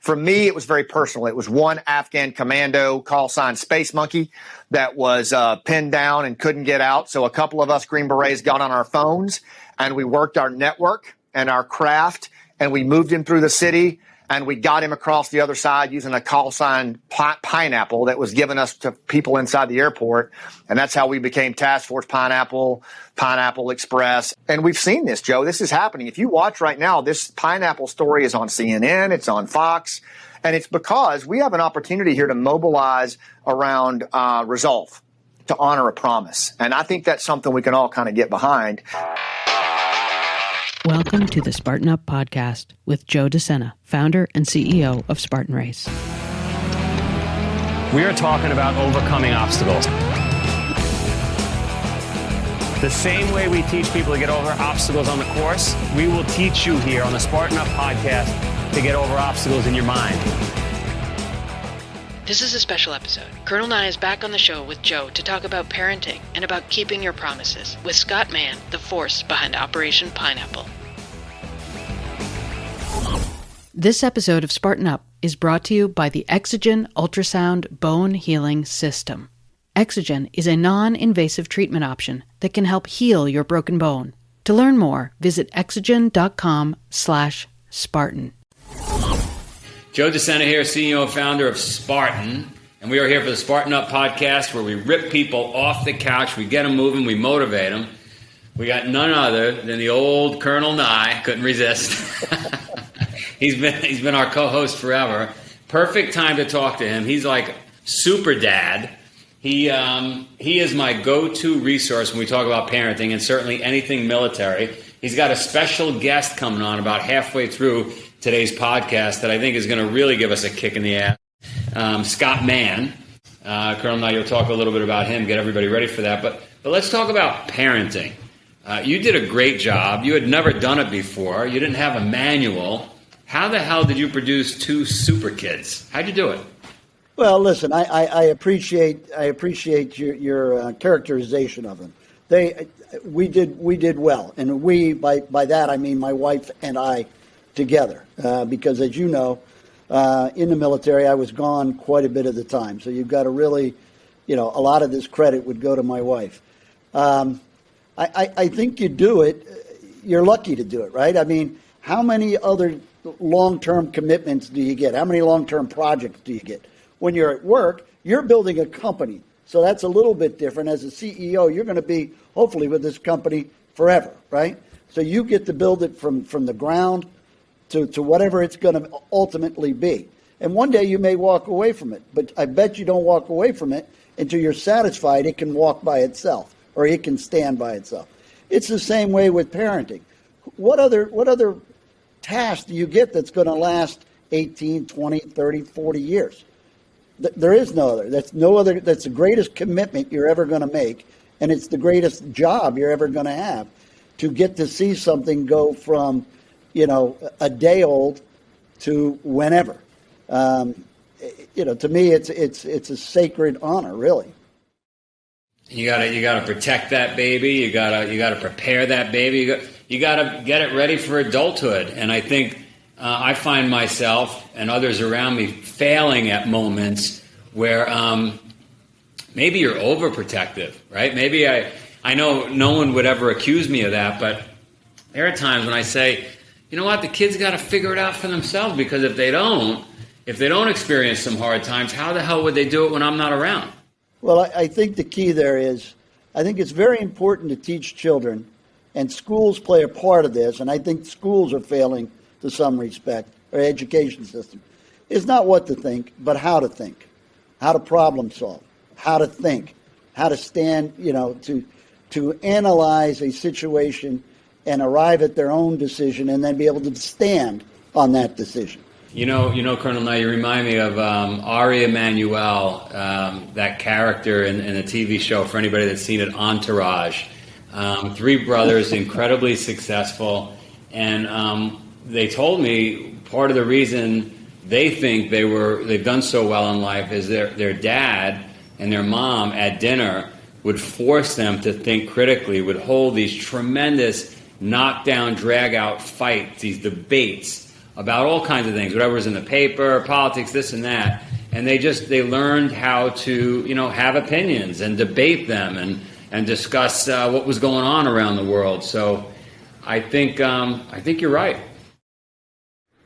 For me, it was very personal. It was one Afghan commando, call sign Space Monkey, that was pinned down and couldn't get out. So a couple of us Green Berets got on our phones and we worked our network and our craft, and we moved him through the city, and we got him across the other side using a call sign Pineapple that was given us to people inside the airport. And that's how we became Task Force Pineapple, Pineapple Express. And we've seen this, Joe. This is happening. If you watch right now, this Pineapple story is on CNN. It's on Fox. And it's because we have an opportunity here to mobilize around resolve, to honor a promise. And I think that's something we can all kind of get behind. Welcome to the Spartan Up podcast with Joe De Sena, founder and CEO of Spartan Race. We are talking about overcoming obstacles. The same way we teach people to get over obstacles on the course, we will teach you here on the Spartan Up podcast to get over obstacles in your mind. This is a special episode. Colonel Nye is back on the show with Joe to talk about parenting and about keeping your promises with Scott Mann, the force behind Operation Pineapple. This episode of Spartan Up is brought to you by the Exogen Ultrasound Bone Healing System. Exogen is a non-invasive treatment option that can help heal your broken bone. To learn more, visit exogen.com/Spartan. Joe De Sena here, CEO and founder of Spartan, and we are here for the Spartan Up podcast, where we rip people off the couch, we get them moving, we motivate them. We got none other than the old Colonel Nye. Couldn't resist. He's been our co-host forever. Perfect time to talk to him. He's like super dad. He is my go-to resource when we talk about parenting, and certainly anything military. He's got a special guest coming on about halfway through today's podcast that I think is going to really give us a kick in the ass. Scott Mann. Colonel Nye, you'll talk a little bit about him, get everybody ready for that. But let's talk about parenting. You did a great job. You had never done it before. You didn't have a manual. How the hell did you produce two super kids? How'd you do it? Well, listen, I appreciate your characterization of them. We did well, and by that I mean my wife and I together, because as you know, in the military I was gone quite a bit of the time. So you've got to really, a lot of this credit would go to my wife. I think you do it. You're lucky to do it, right? I mean, how many other long-term commitments do you get? How many long-term projects do you get? When you're at work, you're building a company. So that's a little bit different. As a CEO, you're going to be, hopefully, with this company forever, right? So you get to build it from the ground to whatever it's going to ultimately be. And one day you may walk away from it, but I bet you don't walk away from it until you're satisfied it can walk by itself, or it can stand by itself. It's the same way with parenting. What other task do you get that's going to last 18, 20, 30, 40 years? There is no other. That's the greatest commitment you're ever going to make, and it's the greatest job you're ever going to have, to get to see something go from, a day old to whenever. To me, it's a sacred honor, really. You gotta protect that baby. You gotta prepare that baby. You gotta get it ready for adulthood. And I think I find myself and others around me failing at moments where maybe you're overprotective, right? Maybe I know no one would ever accuse me of that, but there are times when I say, you know what, the kids got to figure it out for themselves, because if they don't experience some hard times, how the hell would they do it when I'm not around? Well, I think the key there is, I think it's very important to teach children, and schools play a part of this, and I think schools are failing to some respect, or education system. It's not what to think, but how to think, how to problem solve, how to think, how to stand, to analyze a situation and arrive at their own decision, and then be able to stand on that decision. Colonel Nye, you remind me of Ari Emanuel, that character in the TV show, for anybody that's seen it, Entourage. Three brothers, incredibly successful, and they told me part of the reason they think they've done so well in life is their dad and their mom at dinner would force them to think critically, would hold these tremendous knockdown, drag-out fights, these debates about all kinds of things, whatever was in the paper, politics, this and that. And they learned how to, have opinions and debate them and discuss what was going on around the world. So I think you're right.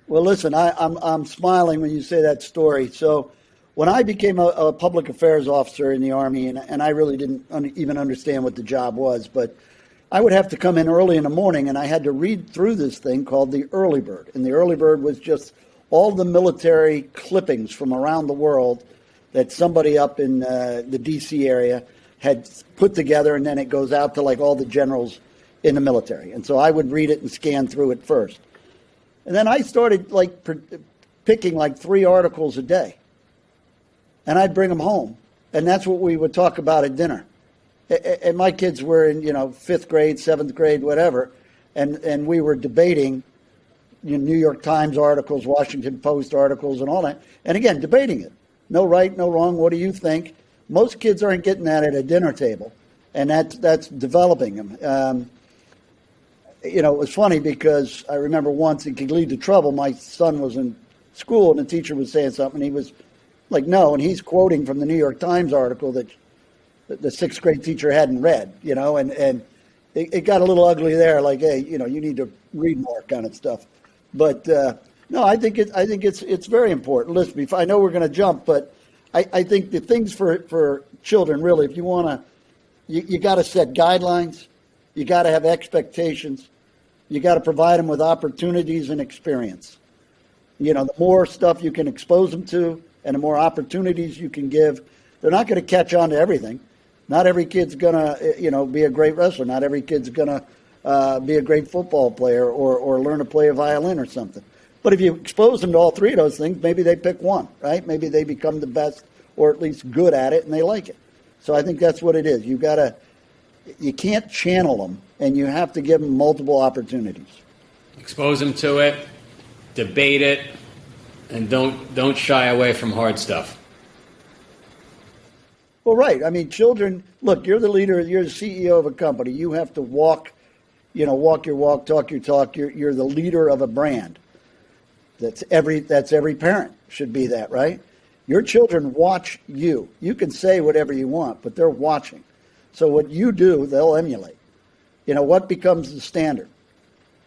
Well, listen, I'm smiling when you say that story. So when I became a public affairs officer in the Army, and I really didn't even understand what the job was, but I would have to come in early in the morning, and I had to read through this thing called the Early Bird. And the Early Bird was just all the military clippings from around the world that somebody up in the D.C. area had put together, and then it goes out to like all the generals in the military. And so I would read it and scan through it first. And then I started picking 3 articles a day. And I'd bring them home. And that's what we would talk about at dinner. And my kids were in, 5th grade, 7th grade, whatever. And we were debating New York Times articles, Washington Post articles, and all that. And again, debating it. No right, no wrong. What do you think? Most kids aren't getting that at a dinner table. And that's developing them. It was funny because I remember once it could lead to trouble. My son was in school and the teacher was saying something. And he was like, no. And he's quoting from the New York Times article that the 6th grade teacher hadn't read, and it got a little ugly there. Like, hey, you need to read more kind of stuff. But no, I think it's very important. Listen, I know we're going to jump, but I think the things for children, really, if you want to, you got to set guidelines. You got to have expectations. You got to provide them with opportunities and experience. The more stuff you can expose them to and the more opportunities you can give, they're not going to catch on to everything. Not every kid's going to, be a great wrestler. Not every kid's going to be a great football player or learn to play a violin or something. But if you expose them to all 3 of those things, maybe they pick one, right? Maybe they become the best or at least good at it and they like it. So I think that's what it is. You can't channel them, and you have to give them multiple opportunities. Expose them to it, debate it, and don't shy away from hard stuff. Well, right. I mean, children, look, you're the leader, you're the CEO of a company. You have to walk your walk, talk your talk. You're the leader of a brand. That's every parent should be that, right? Your children watch you. You can say whatever you want, but they're watching. So what you do, they'll emulate. What becomes the standard?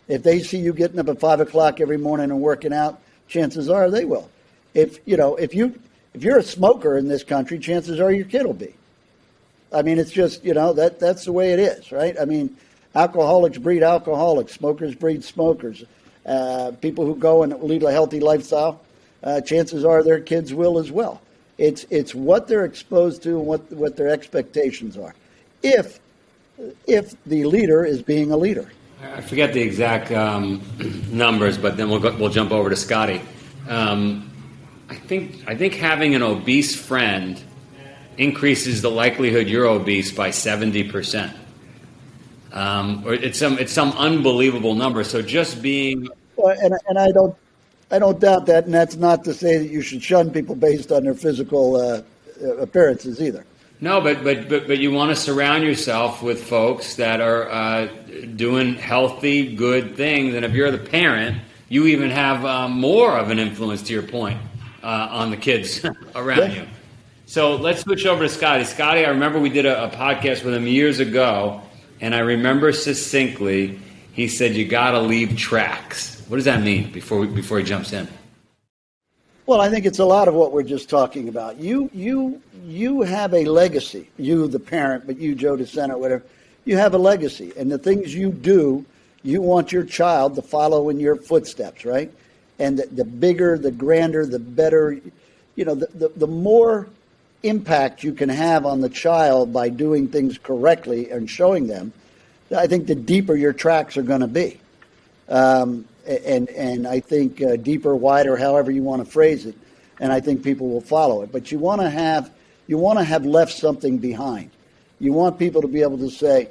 If they see you getting up at 5 o'clock every morning and working out, chances are they will. If you're a smoker in this country, chances are your kid will be. I mean, it's just, that's the way it is, right? I mean, alcoholics breed alcoholics, smokers breed smokers. People who go and lead a healthy lifestyle, chances are their kids will as well. It's what they're exposed to and what their expectations are. If the leader is being a leader. I forget the exact numbers, but then we'll jump over to Scotty. I think having an obese friend increases the likelihood you're obese by 70%. Or it's some unbelievable number. So just being and I don't doubt that, and that's not to say that you should shun people based on their physical appearances either. No, but you want to surround yourself with folks that are doing healthy, good things. And if you're the parent, you even have more of an influence, to your point, on the kids around you. So let's switch over to Scotty. Scotty, I remember we did a podcast with him years ago, and I remember succinctly he said you got to leave tracks. What does that mean before he jumps in? Well, I think it's a lot of what we're just talking about. You have a legacy. You, the parent, but you, Joe De Sena, whatever. You have a legacy, and the things you do, you want your child to follow in your footsteps, right? And the bigger, the grander, the better. The more impact you can have on the child by doing things correctly and showing them, I think the deeper your tracks are going to be. And I think deeper, wider, however you want to phrase it, and I think people will follow it. But you want to have left something behind. You want people to be able to say,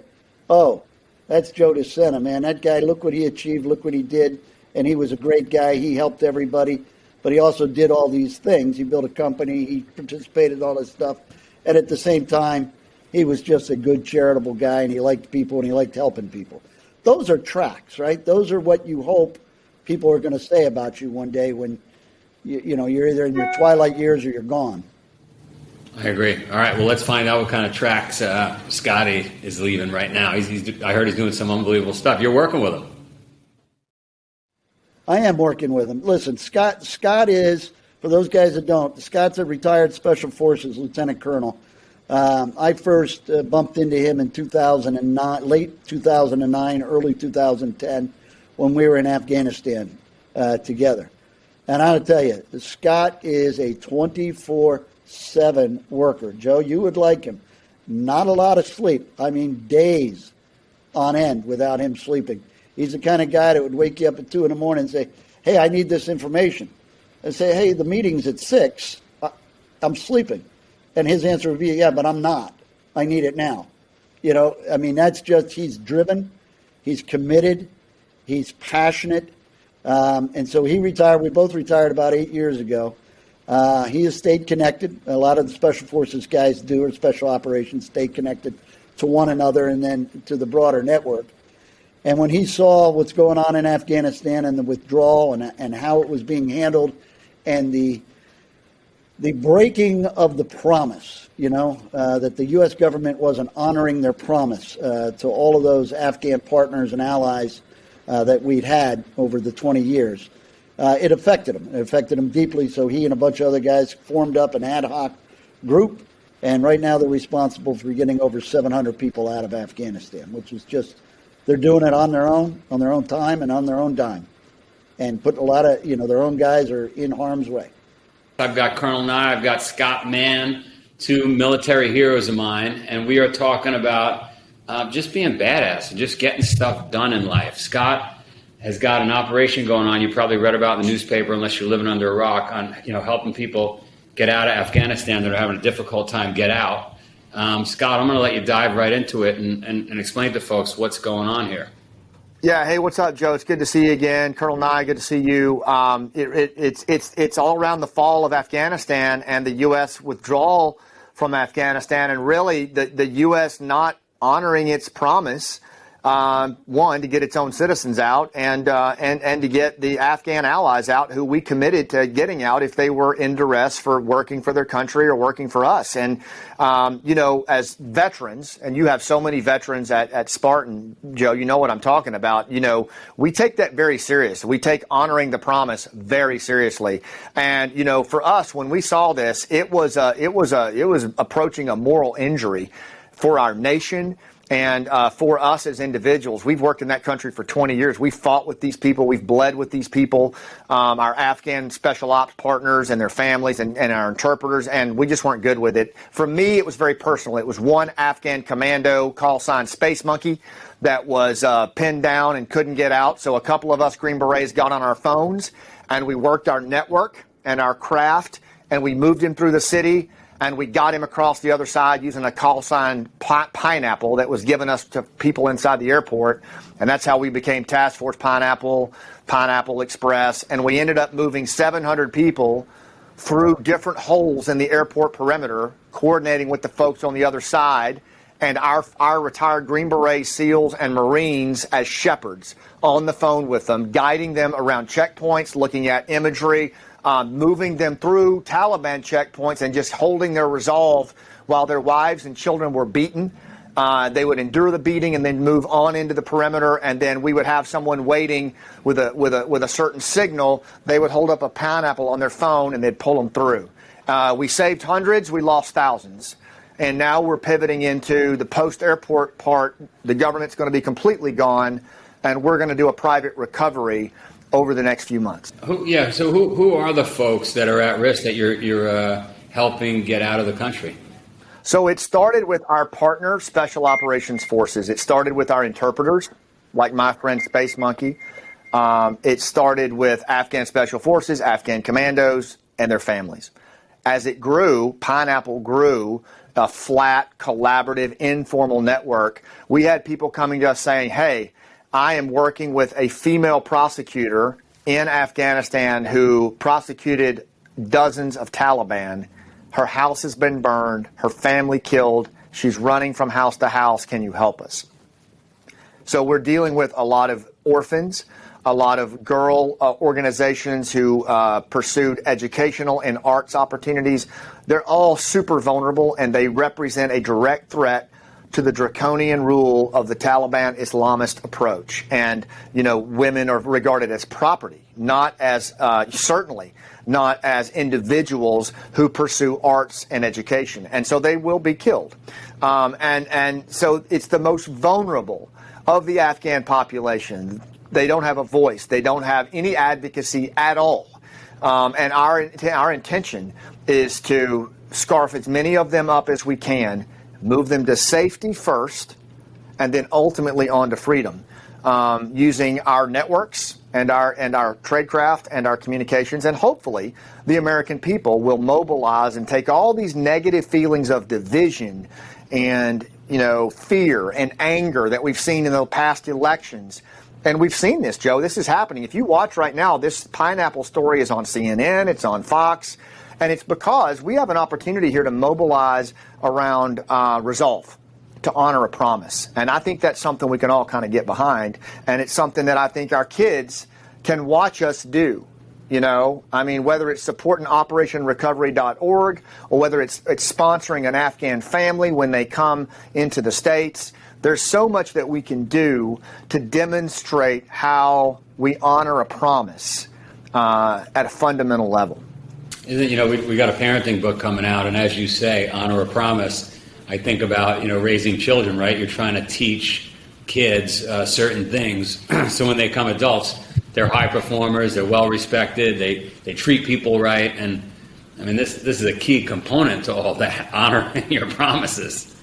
"Oh, that's Joe De Sena, man. That guy, look what he achieved, look what he did, and he was a great guy. He helped everybody, but he also did all these things. He built a company, he participated in all this stuff, and at the same time, he was just a good charitable guy, and he liked people, and he liked helping people." Those are tracks, right? Those are what you hope people are going to say about you one day when you're either in your twilight years or you're gone. I agree. All right, well, let's find out what kind of tracks Scotty is leaving right now. I heard he's doing some unbelievable stuff. You're working with him. I am working with him. Listen, Scott is, for those guys that don't, Scott's a retired Special Forces Lieutenant Colonel. I first bumped into him in 2009, late 2009, early 2010, when we were in Afghanistan together. And I'll tell you, Scott is a 24/7 worker. Joe, you would like him. Not a lot of sleep. I mean, days on end without him sleeping. He's the kind of guy that would wake you up at 2 a.m. and say, hey, I need this information. And say, hey, the meeting's at 6. I'm sleeping. And his answer would be, yeah, but I'm not. I need it now. I mean, that's just, he's driven. He's committed. He's passionate. And so he retired. We both retired about 8 years ago. He has stayed connected. A lot of the Special Forces guys do, or Special Operations, stay connected to one another and then to the broader network. And when he saw what's going on in Afghanistan and the withdrawal and how it was being handled and the breaking of the promise, that the U.S. government wasn't honoring their promise to all of those Afghan partners and allies that we'd had over the 20 years, it affected him. It affected him deeply, so he and a bunch of other guys formed up an ad hoc group, and right now they're responsible for getting over 700 people out of Afghanistan, which is just, they're doing it on their own time, and on their own dime, and putting a lot of, their own guys are in harm's way. I've got Colonel Nye, I've got Scott Mann, two military heroes of mine, and we are talking about just being badass and just getting stuff done in life. Scott has got an operation going on. You probably read about in the newspaper, unless you're living under a rock, on helping people get out of Afghanistan that are having a difficult time get out. Scott, I'm going to let you dive right into it and explain to folks what's going on here. Yeah. Hey, what's up, Joe? It's good to see you again. Colonel Nye, good to see you. It's all around the fall of Afghanistan and the U.S. withdrawal from Afghanistan, and really the U.S. not honoring its promise, one, to get its own citizens out and to get the Afghan allies out who we committed to getting out if they were in duress for working for their country or working for us. And, as veterans, and you have so many veterans at Spartan, Joe, you know what I'm talking about. We take that very serious. We take honoring the promise very seriously. And, for us, when we saw this, it was approaching a moral injury for our nation and for us as individuals. We've worked in that country for 20 years. We've fought with these people. We've bled with these people, our Afghan special ops partners and their families and our interpreters, and we just weren't good with it. For me, it was very personal. It was one Afghan commando, call sign Space Monkey, that was pinned down and couldn't get out. So a couple of us Green Berets got on our phones, and we worked our network and our craft, and we moved him through the city. And we got him across the other side using a call sign Pineapple that was given us to people inside the airport. And that's how we became Task Force Pineapple, Pineapple Express. And we ended up moving 700 people through different holes in the airport perimeter, coordinating with the folks on the other side. And our retired Green Beret SEALs and Marines as shepherds on the phone with them, guiding them around checkpoints, looking at imagery, moving them through Taliban checkpoints and just holding their resolve while their wives and children were beaten. They would endure the beating and then move on into the perimeter, and then we would have someone waiting with a certain signal. They would hold up a pineapple on their phone and they'd pull them through. We saved hundreds, we lost thousands. And now we're pivoting into the post-airport part. The government's going to be completely gone, and we're going to do a private recovery over the next few months. So who are the folks that are at risk that you're helping get out of the country? So it started with our partner, Special Operations Forces. It started with our interpreters, like my friend Space Monkey. It started with Afghan Special Forces, Afghan commandos, and their families. As it grew, Pineapple grew, a flat, collaborative, informal network. We had people coming to us saying, hey, I am working with a female prosecutor in Afghanistan who prosecuted dozens of Taliban. Her house has been burned, her family killed. She's running from house to house. Can you help us? So we're dealing with a lot of orphans, a lot of girl organizations who pursued educational and arts opportunities. They're all super vulnerable, and they represent a direct threat to the draconian rule of the Taliban Islamist approach. And, women are regarded as property, not as, certainly not as individuals who pursue arts and education. And so they will be killed. And so it's the most vulnerable of the Afghan population. They don't have a voice. They don't have any advocacy at all. And our intention is to scarf as many of them up as we can, move them to safety first, and then ultimately on to freedom, using our networks and our tradecraft and our communications. And hopefully the American people will mobilize and take all these negative feelings of division and, fear and anger that we've seen in the past elections. And we've seen this, Joe. This is happening. If you watch right now, this pineapple story is on CNN. It's on Fox. And it's because we have an opportunity here to mobilize around resolve, to honor a promise. And I think that's something we can all kind of get behind. And it's something that I think our kids can watch us do. Whether it's supporting OperationRecovery.org or whether it's sponsoring an Afghan family when they come into the States, there's so much that we can do to demonstrate how we honor a promise at a fundamental level. We got a parenting book coming out, and as you say, honor a promise. I think about, raising children, right? You're trying to teach kids certain things so when they become adults, they're high performers, they're well respected, they treat people right, and this is a key component to all that, honoring your promises.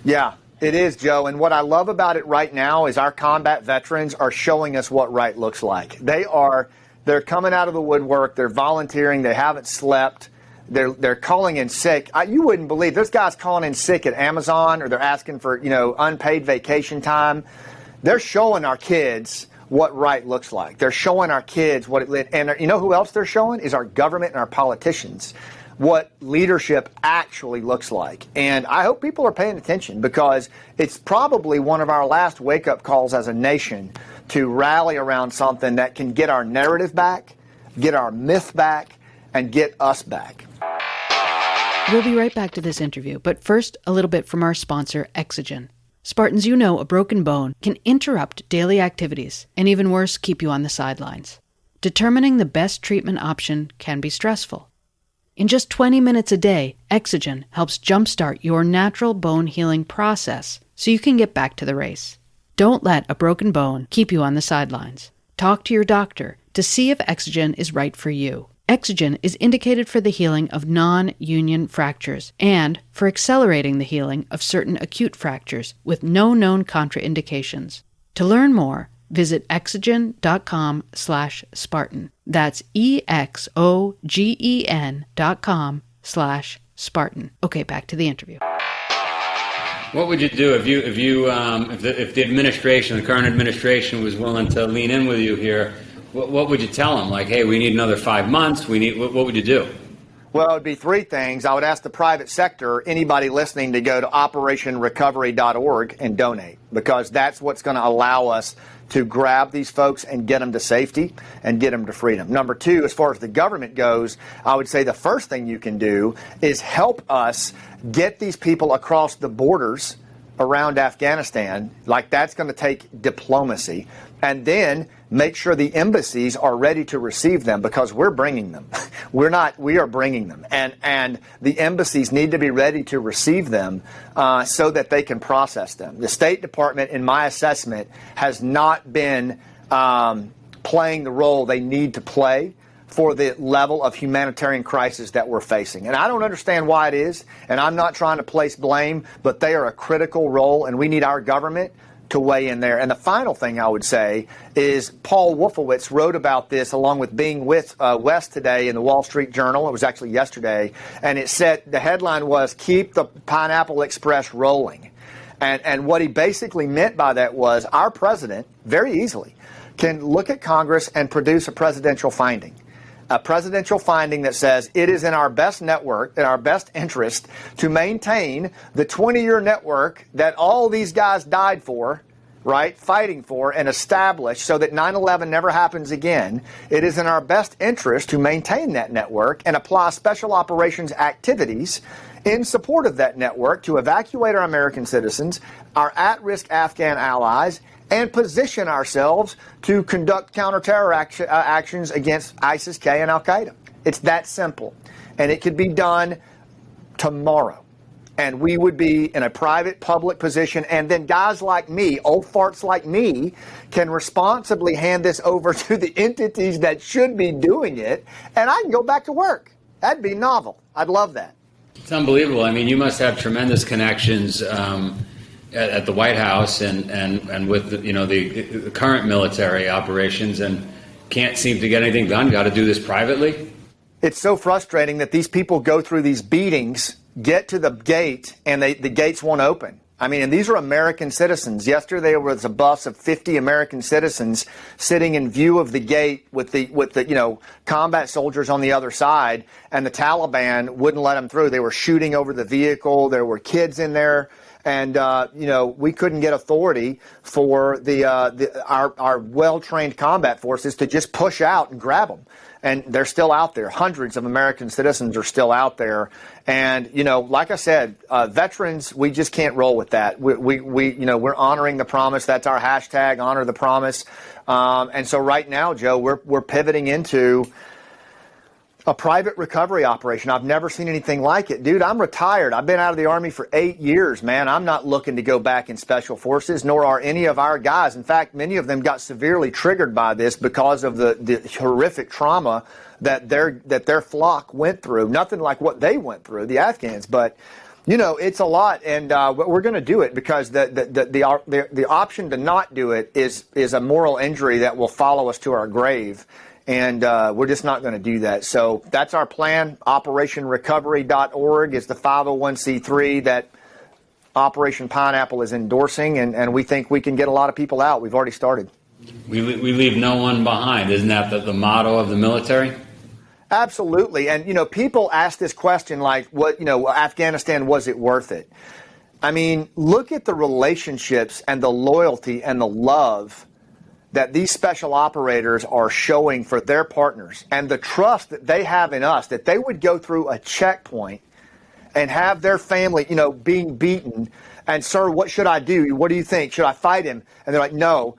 Yeah, it is, Joe. And what I love about it right now is our combat veterans are showing us what right looks like. They're coming out of the woodwork, they're volunteering, they haven't slept, they're calling in sick. You wouldn't believe there's guys calling in sick at Amazon, or they're asking for, unpaid vacation time. They're showing our kids what right looks like. They're showing our kids what it, and who else they're showing is our government and our politicians, what leadership actually looks like. And I hope people are paying attention, because it's probably one of our last wake-up calls as a nation to rally around something that can get our narrative back, get our myth back, and get us back. We'll be right back to this interview, but first, a little bit from our sponsor, Exogen. Spartans, a broken bone can interrupt daily activities and, even worse, keep you on the sidelines. Determining the best treatment option can be stressful. In just 20 minutes a day, Exogen helps jumpstart your natural bone healing process so you can get back to the race. Don't let a broken bone keep you on the sidelines. Talk to your doctor to see if Exogen is right for you. Exogen is indicated for the healing of non-union fractures and for accelerating the healing of certain acute fractures with no known contraindications. To learn more, visit exogen.com/Spartan. That's EXOGEN.com/Spartan. Okay, back to the interview. What would you do if the administration, the current administration, was willing to lean in with you here? What would you tell them? Like, hey, we need another 5 months. What would you do? Well, it would be three things. I would ask the private sector, anybody listening, to go to OperationRecovery.org and donate, because that's what's going to allow us to grab these folks and get them to safety and get them to freedom. Number two, as far as the government goes, I would say the first thing you can do is help us get these people across the borders around Afghanistan. Like, that's going to take diplomacy. And then make sure the embassies are ready to receive them, because we're bringing them. We are bringing them. And the embassies need to be ready to receive them so that they can process them. The State Department, in my assessment, has not been playing the role they need to play for the level of humanitarian crisis that we're facing. And I don't understand why it is, and I'm not trying to place blame, but they are a critical role, and we need our government to weigh in there. And the final thing I would say is Paul Wolfowitz wrote about this along with being with West today in the Wall Street Journal. It was actually yesterday. And it said, the headline was, "Keep the Pineapple Express rolling." And what he basically meant by that was our president very easily can look at Congress and produce a presidential finding. A presidential finding that says it is in our best network, in our best interest, to maintain the 20-year network that all these guys died for, right, fighting for and establish so that 9/11 never happens again. It is in our best interest to maintain that network and apply special operations activities in support of that network to evacuate our American citizens, our at-risk Afghan allies, and position ourselves to conduct counterterror actions against ISIS-K and Al-Qaeda. It's that simple. And it could be done tomorrow. And we would be in a private, public position. And then guys like me, old farts like me, can responsibly hand this over to the entities that should be doing it. And I can go back to work. That'd be novel. I'd love that. It's unbelievable. I mean, you must have tremendous connections at the White House and with the current military operations, and can't seem to get anything done. Got to do this privately. It's so frustrating that these people go through these beatings, get to the gate, and the gates won't open. I mean, and these are American citizens. Yesterday there was a bus of 50 American citizens sitting in view of the gate with the combat soldiers on the other side, and the Taliban wouldn't let them through. They were shooting over the vehicle. There were kids in there. And, we couldn't get authority for our well-trained combat forces to just push out and grab them. And they're still out there. Hundreds of American citizens are still out there. And, like I said, veterans, we just can't roll with that. We're honoring the promise. That's our hashtag, honor the promise. And so right now, Joe, we're pivoting into a private recovery operation. I've never seen anything like it. Dude, I'm retired. I've been out of the Army for 8 years, man. I'm not looking to go back in Special Forces, nor are any of our guys. In fact, many of them got severely triggered by this because of the horrific trauma that their flock went through. Nothing like what they went through, the Afghans. But, it's a lot, and we're going to do it because the option to not do it is a moral injury that will follow us to our grave. And we're just not going to do that. So that's our plan. OperationRecovery.org is the 501c3 that Operation Pineapple is endorsing, and we think we can get a lot of people out. We've already started. We leave no one behind. Isn't that the motto of the military? Absolutely. And, people ask this question like, Afghanistan, was it worth it? I mean, look at the relationships and the loyalty and the love that these special operators are showing for their partners, and the trust that they have in us, that they would go through a checkpoint and have their family, being beaten. And, sir, what should I do? What do you think? Should I fight him? And they're like, no,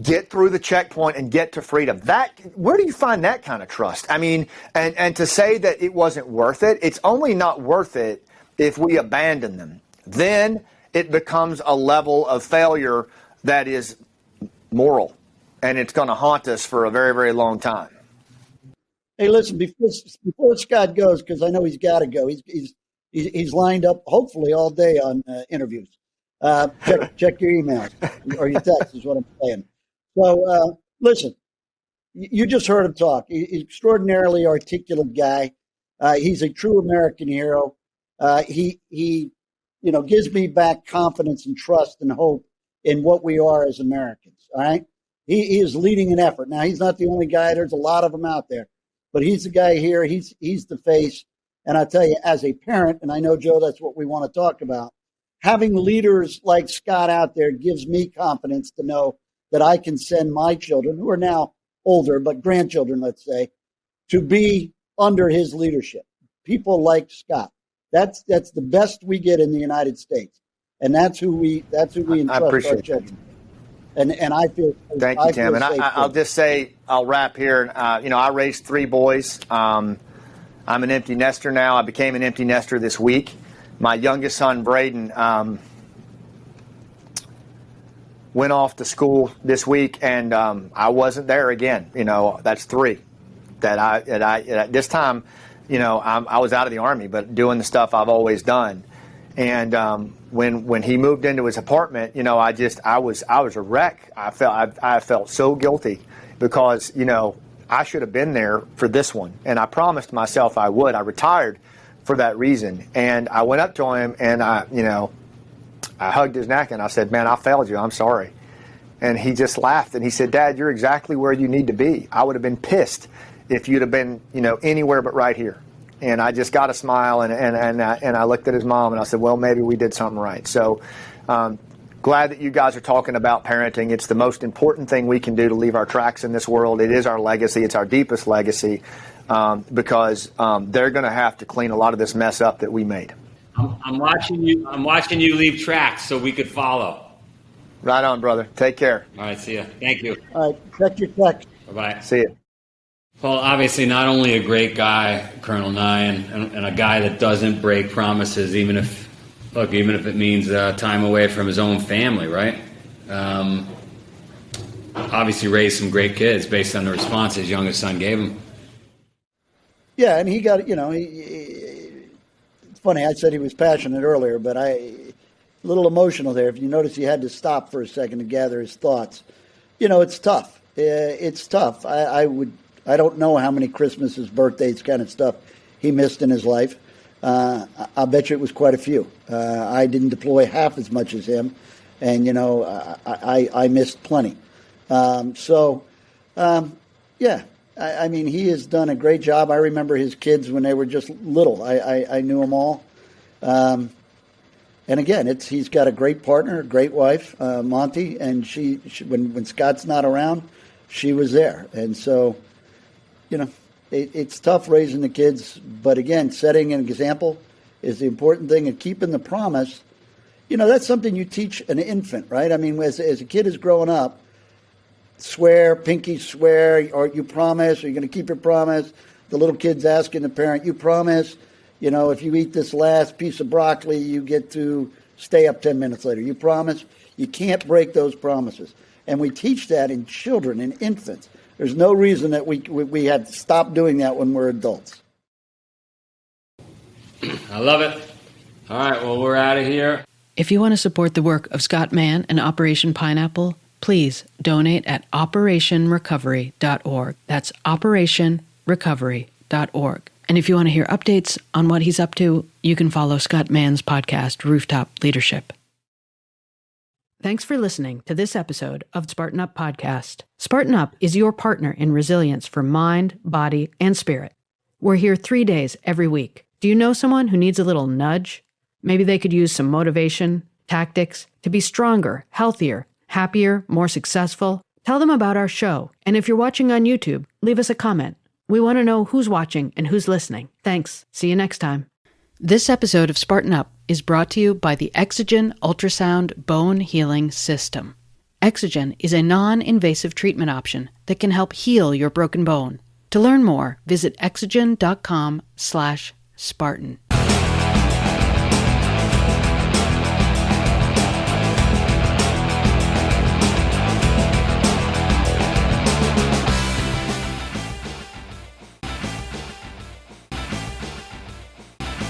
get through the checkpoint and get to freedom. Where do you find that kind of trust? I mean, and to say that it wasn't worth it, it's only not worth it if we abandon them. Then it becomes a level of failure that is moral, and it's going to haunt us for a very, very long time. Hey, listen, before Scott goes, because I know he's got to go. He's lined up hopefully all day on interviews. Check your emails or your texts is what I'm saying. So listen, you just heard him talk. He's an extraordinarily articulate guy. He's a true American hero. He gives me back confidence and trust and hope in what we are as Americans. All right. He is leading an effort. Now, he's not the only guy. There's a lot of them out there, but he's the guy here. He's the face. And I tell you, as a parent, and I know, Joe, that's what we want to talk about, having leaders like Scott out there gives me confidence to know that I can send my children, who are now older, but grandchildren, let's say, to be under his leadership. People like Scott. That's the best we get in the United States. And that's who we entrust our children. And I feel thank you, Tim. And I'll just say, I'll wrap here. I raised 3 boys. I'm an empty nester now. I became an empty nester this week. My youngest son, Braden, went off to school this week, and I wasn't there again. That's 3 that I at this time. I was out of the Army, but doing the stuff I've always done. And when he moved into his apartment, I was a wreck. I felt so guilty because I should have been there for this one, and I promised myself I would. I retired for that reason, and I went up to him and I hugged his neck and I said, "Man, I failed you. I'm sorry." And he just laughed and he said, "Dad, you're exactly where you need to be. I would have been pissed if you'd have been anywhere but right here." And I just got a smile, and I looked at his mom, and I said, well, maybe we did something right. So Glad that you guys are talking about parenting. It's the most important thing we can do to leave our tracks in this world. It is our legacy. It's our deepest legacy, because they're going to have to clean a lot of this mess up that we made. I'm watching you. I'm watching you leave tracks so we could follow. Right on, brother. Take care. All right, see ya. Thank you. All right, check your text. Bye-bye. See you. Well, obviously not only a great guy, Colonel Nye, and a guy that doesn't break promises, even if it means time away from his own family, right? Obviously raised some great kids based on the response his youngest son gave him. Yeah, and he got, it's funny, I said he was passionate earlier, but a little emotional there. If you notice, he had to stop for a second to gather his thoughts. It's tough. It's tough. I don't know how many Christmases, birthdays, kind of stuff he missed in his life. I'll bet you it was quite a few. I didn't deploy half as much as him, and I missed plenty. Yeah. I mean, he has done a great job. I remember his kids when they were just little. I knew them all. And again, he's got a great partner, a great wife, Monty, and she when Scott's not around, she was there. And so, it's tough raising the kids. But again, setting an example is the important thing, and keeping the promise. That's something you teach an infant, right? I mean, as a kid is growing up, swear, pinky swear, or you promise, or you're going to keep your promise. The little kid's asking the parent, you promise, if you eat this last piece of broccoli, you get to stay up 10 minutes later. You promise? You can't break those promises. And we teach that in children, in infants. There's no reason that we have to stop doing that when we're adults. I love it. All right, well, we're out of here. If you want to support the work of Scott Mann and Operation Pineapple, please donate at operationrecovery.org. That's operationrecovery.org. And if you want to hear updates on what he's up to, you can follow Scott Mann's podcast, Rooftop Leadership. Thanks for listening to this episode of Spartan Up Podcast. Spartan Up is your partner in resilience for mind, body, and spirit. We're here 3 days every week. Do you know someone who needs a little nudge? Maybe they could use some motivation, tactics to be stronger, healthier, happier, more successful. Tell them about our show. And if you're watching on YouTube, leave us a comment. We want to know who's watching and who's listening. Thanks. See you next time. This episode of Spartan Up is brought to you by the Exogen Ultrasound Bone Healing System. Exogen is a non-invasive treatment option that can help heal your broken bone. To learn more, visit exogen.com/Spartan.